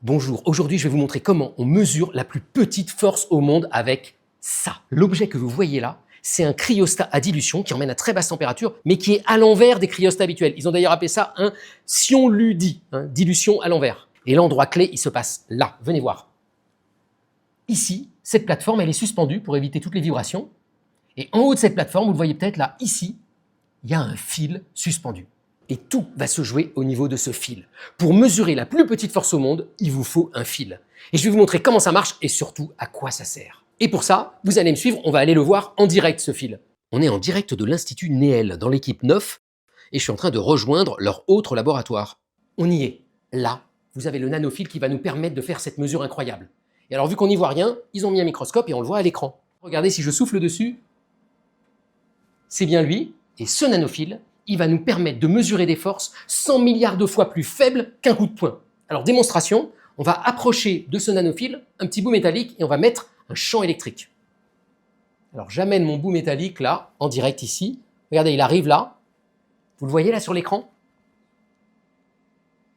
Bonjour, aujourd'hui je vais vous montrer comment on mesure la plus petite force au monde avec ça. L'objet que vous voyez là, c'est un cryostat à dilution qui emmène à très basse température, mais qui est à l'envers des cryostats habituels. Ils ont d'ailleurs appelé ça un sionludi, dilution à l'envers. Et l'endroit clé, il se passe là. Venez voir. Ici, cette plateforme, elle est suspendue pour éviter toutes les vibrations. Et en haut de cette plateforme, vous le voyez peut-être là, ici, il y a un fil suspendu. Et tout va se jouer au niveau de ce fil. Pour mesurer la plus petite force au monde, il vous faut un fil. Et je vais vous montrer comment ça marche et surtout à quoi ça sert. Et pour ça, vous allez me suivre, on va aller le voir en direct ce fil. On est en direct de l'Institut Néel dans l'équipe 9 et je suis en train de rejoindre leur autre laboratoire. On y est. Là, vous avez le nanofil qui va nous permettre de faire cette mesure incroyable. Et alors vu qu'on n'y voit rien, ils ont mis un microscope et on le voit à l'écran. Regardez, si je souffle dessus, c'est bien lui. Et ce nanofil, il va nous permettre de mesurer des forces 100 milliards de fois plus faibles qu'un coup de poing. Alors démonstration, on va approcher de ce nanofil un petit bout métallique et on va mettre un champ électrique. Alors j'amène mon bout métallique là, en direct ici. Regardez, il arrive là. Vous le voyez là sur l'écran?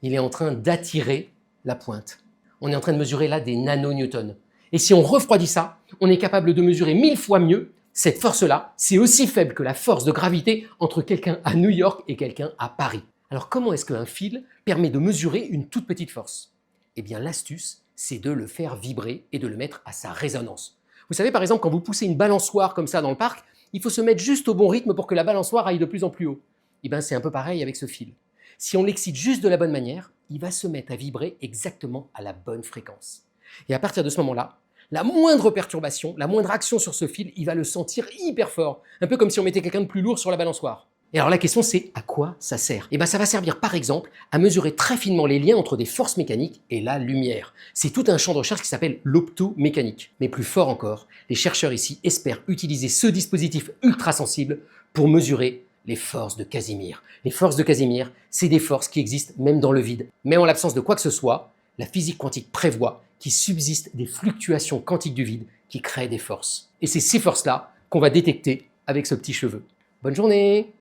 Il est en train d'attirer la pointe. On est en train de mesurer là des nanonewtons. Et si on refroidit ça, on est capable de mesurer 1000 fois mieux. Cette force-là, c'est aussi faible que la force de gravité entre quelqu'un à New York et quelqu'un à Paris. Alors comment est-ce qu'un fil permet de mesurer une toute petite force? Eh bien l'astuce, c'est de le faire vibrer et de le mettre à sa résonance. Vous savez par exemple, quand vous poussez une balançoire comme ça dans le parc, il faut se mettre juste au bon rythme pour que la balançoire aille de plus en plus haut. Eh bien c'est un peu pareil avec ce fil. Si on l'excite juste de la bonne manière, il va se mettre à vibrer exactement à la bonne fréquence. Et à partir de ce moment-là, la moindre perturbation, la moindre action sur ce fil, il va le sentir hyper fort. Un peu comme si on mettait quelqu'un de plus lourd sur la balançoire. Et alors la question c'est à quoi ça sert? Eh bien ça va servir par exemple à mesurer très finement les liens entre des forces mécaniques et la lumière. C'est tout un champ de recherche qui s'appelle l'optomécanique. Mais plus fort encore, les chercheurs ici espèrent utiliser ce dispositif ultra sensible pour mesurer les forces de Casimir. Les forces de Casimir, c'est des forces qui existent même dans le vide. Mais en l'absence de quoi que ce soit, la physique quantique prévoit qu'il subsiste des fluctuations quantiques du vide qui créent des forces. Et c'est ces forces-là qu'on va détecter avec ce petit cheveu. Bonne journée!